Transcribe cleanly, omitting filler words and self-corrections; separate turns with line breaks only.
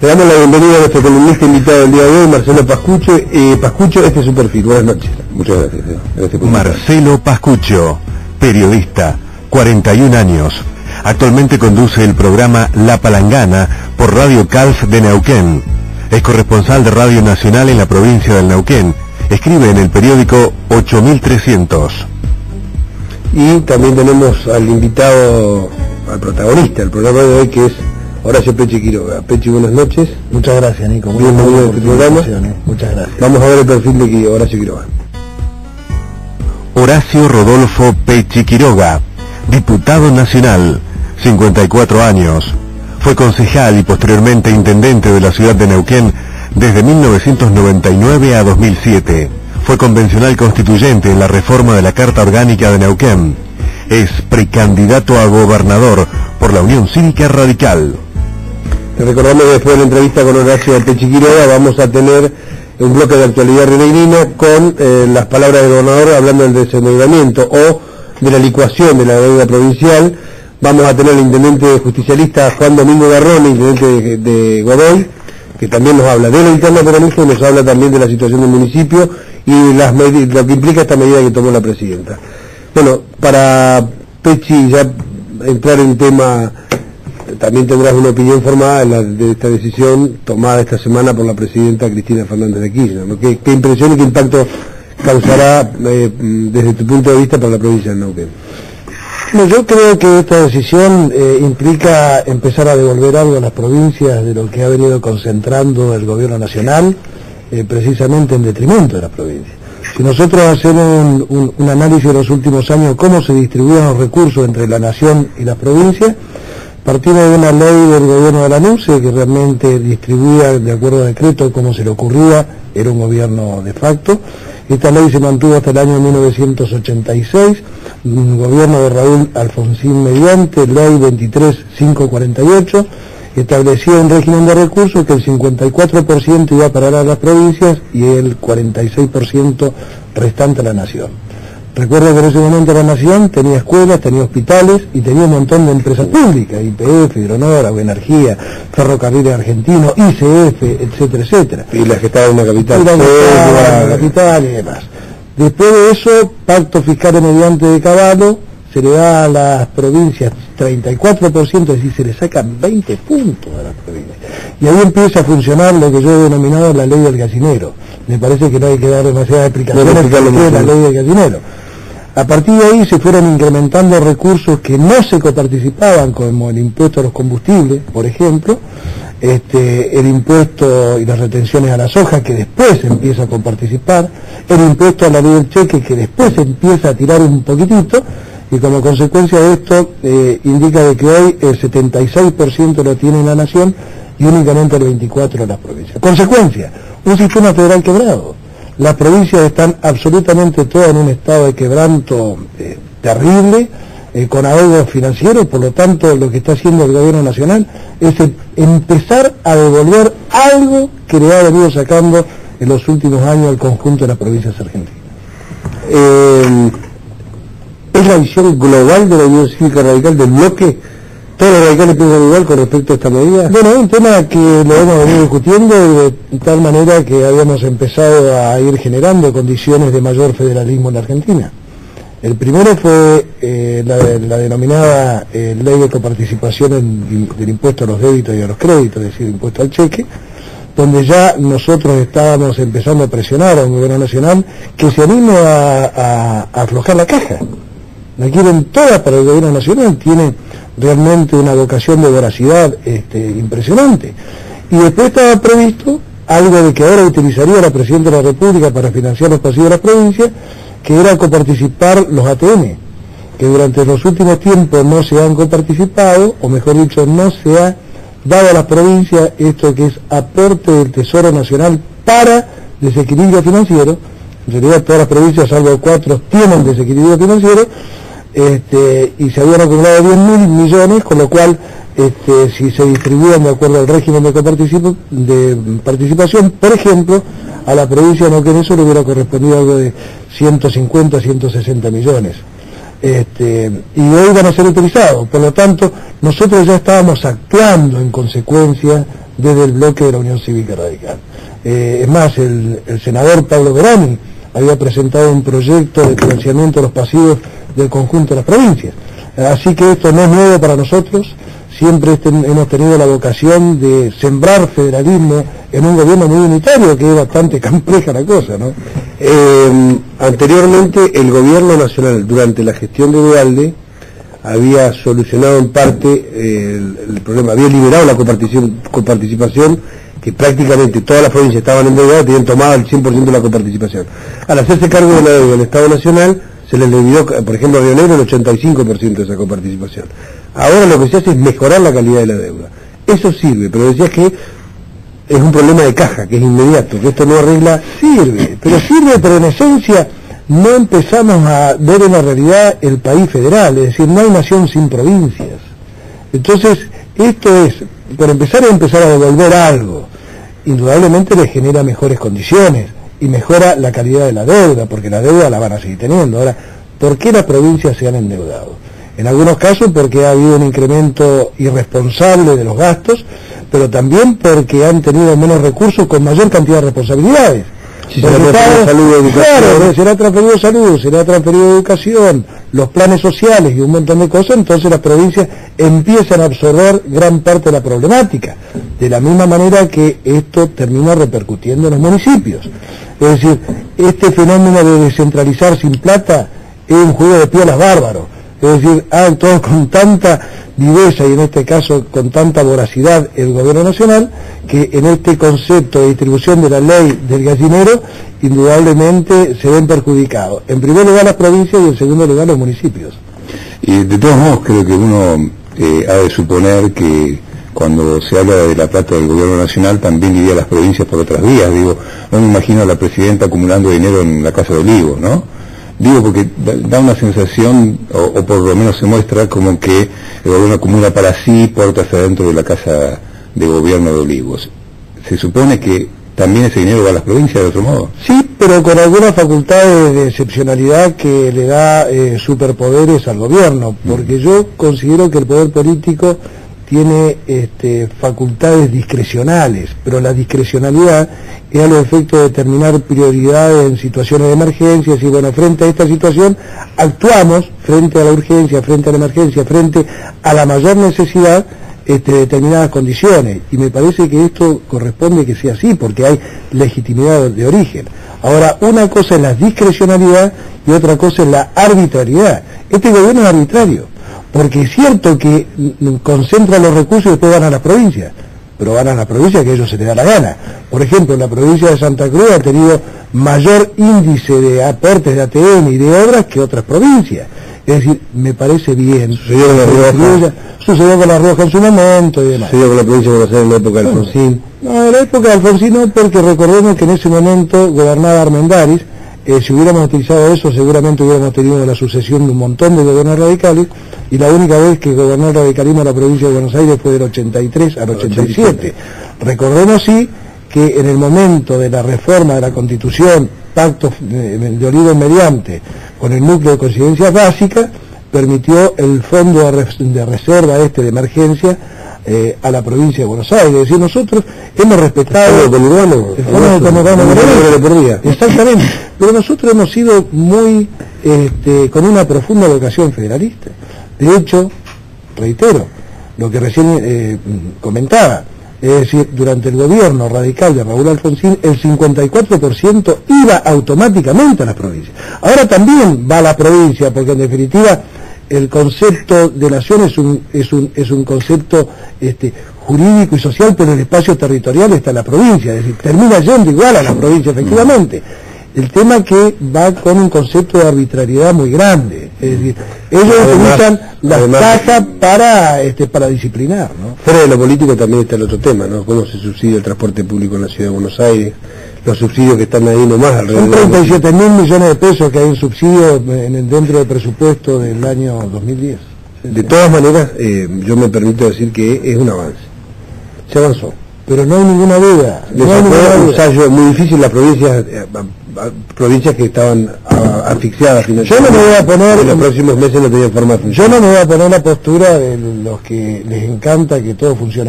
Le damos la bienvenida a nuestro columnista invitado del día de hoy, Marcelo Pascucho. Pascucho, este es su perfil. Buenas noches.
Muchas gracias. Gracias por
Marcelo Pascucho, periodista, 41 años. Actualmente conduce el programa La Palangana por Radio Calf de Neuquén. Es corresponsal de Radio Nacional en la provincia del Neuquén. Escribe en el periódico 8300.
Y también tenemos al invitado, al protagonista del programa de hoy, que es Horacio Pechi Quiroga. Pechi, buenas noches.
Muchas gracias, Nico.
Bienvenido a este programa.
Muchas gracias.
Vamos a ver el perfil de Horacio Quiroga.
Horacio Rodolfo Pechi Quiroga, diputado nacional, 54 años. Fue concejal y posteriormente intendente de la ciudad de Neuquén desde 1999 a 2007. Fue convencional constituyente en la reforma de la Carta Orgánica de Neuquén. Es precandidato a gobernador por la Unión Cívica Radical.
Te recordamos que después de la entrevista con Horacio Pechi Quiroga vamos a tener un bloque de actualidad rinegrina con las palabras del gobernador hablando del desendeudamiento o de la licuación de la deuda provincial. Vamos a tener al intendente justicialista Juan Domingo Garrone, intendente de Godoy, que también nos habla de la interna peronista y nos habla también de la situación del municipio y lo que implica esta medida que tomó la presidenta. Bueno, para Pechi ya entrar en tema, también tendrás una opinión formada de esta decisión tomada esta semana por la presidenta Cristina Fernández de Kirchner, ¿no? ¿Qué impresión y qué impacto causará desde tu punto de vista para la provincia de Neuquén?
No, yo creo que esta decisión implica empezar a devolver algo a las provincias de lo que ha venido concentrando el gobierno nacional, precisamente en detrimento de las provincias. Si nosotros hacemos un análisis de los últimos años, cómo se distribuían los recursos entre la nación y las provincias, partimos de una ley del gobierno de la NUCE que realmente distribuía de acuerdo a decreto como se le ocurría, era un gobierno de facto. Esta ley se mantuvo hasta el año 1986, gobierno de Raúl Alfonsín mediante, ley 23548, establecía un régimen de recursos que el 54% iba a parar a las provincias y el 46% restante a la nación. Recuerdo que en ese momento la nación tenía escuelas, tenía hospitales y tenía un montón de empresas públicas, YPF, Hidronor, Agua Energía, Ferrocarriles Argentinos, ICF, etcétera, etcétera.
Y las que estaban en la capital.
La capital y demás. Después de eso, pacto fiscal mediante de Caballo, se le da a las provincias 34%, es decir, se le sacan 20 puntos a las provincias. Y ahí empieza a funcionar lo que yo he denominado la ley del gallinero. Me parece que no hay que dar demasiadas explicaciones de la ley del gallinero. A partir de ahí se fueron incrementando recursos que no se coparticipaban, como el impuesto a los combustibles, por ejemplo, el impuesto y las retenciones a la soja, que después se empieza a coparticipar, el impuesto a la ley del cheque, que después se empieza a tirar un poquitito, y como consecuencia de esto indica de que hoy el 76% lo tiene la nación y únicamente el 24% en las provincias. Consecuencia, un sistema federal quebrado. Las provincias están absolutamente todas en un estado de quebranto terrible, con ahogos financieros. Por lo tanto, lo que está haciendo el gobierno nacional es empezar a devolver algo que le ha venido sacando en los últimos años al conjunto de las provincias argentinas.
¿Es la visión global de la Unión Cívica Radical del bloque? ¿Todos los radicales piensan igual con respecto a esta medida?
Bueno, es un tema que lo hemos venido discutiendo de tal manera que habíamos empezado a ir generando condiciones de mayor federalismo en la Argentina. El primero fue la denominada ley de coparticipación del impuesto a los débitos y a los créditos, es decir, impuesto al cheque, donde ya nosotros estábamos empezando a presionar a un gobierno nacional que se anime a aflojar la caja. La quieren todas para el gobierno nacional, tiene realmente una vocación de voracidad impresionante. Y después estaba previsto algo de que ahora utilizaría la Presidenta de la República para financiar los pasivos de las provincias, que era coparticipar los ATM, que durante los últimos tiempos no se han coparticipado, o mejor dicho, no se ha dado a las provincias esto que es aporte del Tesoro Nacional para desequilibrio financiero. En realidad todas las provincias, salvo 4, tienen desequilibrio financiero, y se habían acumulado 10.000 millones, con lo cual si se distribuían de acuerdo al régimen de participación, por ejemplo, a la provincia de Neuquén eso le hubiera correspondido algo de 150, 160 millones. Y hoy van a ser utilizados. Por lo tanto, nosotros ya estábamos actuando en consecuencia desde el bloque de la Unión Cívica Radical. Es más, el senador Pablo Verani había presentado un proyecto de financiamiento de los pasivos del conjunto de las provincias. Así que esto no es nuevo para nosotros, siempre hemos tenido la vocación de sembrar federalismo en un gobierno muy unitario, que es bastante compleja la cosa, ¿no?
Anteriormente el gobierno nacional, durante la gestión de Duhalde, había solucionado en parte el problema, había liberado la coparticipación, que prácticamente todas las provincias estaban endeudadas, tenían tomado el 100% de la coparticipación. Al hacerse cargo de la deuda del Estado Nacional, se les debió, por ejemplo, a Río Negro, el 85% de esa coparticipación. Ahora lo que se hace es mejorar la calidad de la deuda. Eso sirve, pero decías que es un problema de caja, que es inmediato, que esto no arregla.
Sirve, pero en esencia no empezamos a ver en la realidad el país federal, es decir, no hay nación sin provincias. Entonces, esto es, por empezar a devolver algo, indudablemente le genera mejores condiciones y mejora la calidad de la deuda, porque la deuda la van a seguir teniendo. Ahora, ¿por qué las provincias se han endeudado? En algunos casos porque ha habido un incremento irresponsable de los gastos, pero también porque han tenido menos recursos con mayor cantidad de responsabilidades.
Si se le ha transferido salud, educación.
Claro, será transferido salud, será transferido educación, los planes sociales y un montón de cosas, entonces las provincias empiezan a absorber gran parte de la problemática, de la misma manera que esto termina repercutiendo en los municipios. Es decir, este fenómeno de descentralizar sin plata es un juego de piolas bárbaro. Es decir, ha actuado con tanta viveza y en este caso con tanta voracidad el gobierno nacional, que en este concepto de distribución de la ley del gallinero indudablemente se ven perjudicados. En primer lugar las provincias y en segundo lugar los municipios.
Y de todos modos creo que uno ha de suponer que cuando se habla de la plata del gobierno nacional también iría a las provincias por otras vías. Digo, no me imagino a la presidenta acumulando dinero en la Casa de Olivos, ¿no? Digo porque da una sensación, o por lo menos se muestra como que el gobierno acumula para sí puertas adentro de la Casa de Gobierno de Olivos. ¿Se supone que también ese dinero va a las provincias de otro modo?
Sí, pero con algunas facultades de excepcionalidad que le da superpoderes al gobierno, porque yo considero que el poder político tiene facultades discrecionales, pero la discrecionalidad es a los efectos de determinar prioridades en situaciones de emergencia, y bueno, frente a esta situación actuamos frente a la urgencia, frente a la emergencia, frente a la mayor necesidad de determinadas condiciones, y me parece que esto corresponde que sea así, porque hay legitimidad de origen. Ahora, una cosa es la discrecionalidad y otra cosa es la arbitrariedad. Este gobierno es arbitrario, porque es cierto que concentra los recursos y después van a las provincias, pero van a las provincias que a ellos se les da la gana. Por ejemplo, la provincia de Santa Cruz ha tenido mayor índice de aportes de ATM y de obras que otras provincias. Es decir, me parece bien.
Sucedió con La Rioja.
Sucedió con La Rioja en su momento y demás.
Sucedió con la provincia de Buenos Aires en la época de Alfonsín.
No, en la época de Alfonsín no, porque recordemos que en ese momento gobernaba Armendáriz. Si hubiéramos utilizado eso, seguramente hubiéramos tenido la sucesión de un montón de gobiernos radicales, y la única vez que gobernó el radicalismo en la provincia de Buenos Aires fue del 83 al 87. Recordemos, sí, que en el momento de la reforma de la Constitución, pacto de Olivos mediante, con el núcleo de coincidencias básicas, permitió el fondo de reserva de emergencia a la provincia de Buenos Aires. Es decir, nosotros hemos respetado
el fondo
del conurbano, exactamente, pero nosotros hemos sido muy con una profunda vocación federalista. De hecho, reitero lo que recién comentaba, es decir, durante el gobierno radical de Raúl Alfonsín el 54% iba automáticamente a las provincias. Ahora también va a la provincia, porque en definitiva el concepto de nación es un concepto jurídico y social, pero el espacio territorial está en la provincia, es decir, termina yendo igual a la provincia, efectivamente. El tema que va con un concepto de arbitrariedad muy grande, es decir, ellos utilizan las tasas para disciplinar, ¿no?
Fuera de lo político también está el otro tema, ¿no? Cómo se subsidia el transporte público en la ciudad de Buenos Aires, los subsidios que están ahí nomás alrededor.
Son 37.000 millones de pesos que hay en subsidios dentro del presupuesto del año 2010.
De todas maneras, yo me permito decir que es un avance. Se avanzó.
Pero no hay ninguna duda.
No hay ninguna un ensayo muy difícil las provincias que estaban asfixiadas financieramente.
Yo no me voy a poner...
En los próximos meses no tenían forma de funcionar.
Yo no me voy a poner la postura de los que les encanta que todo funcione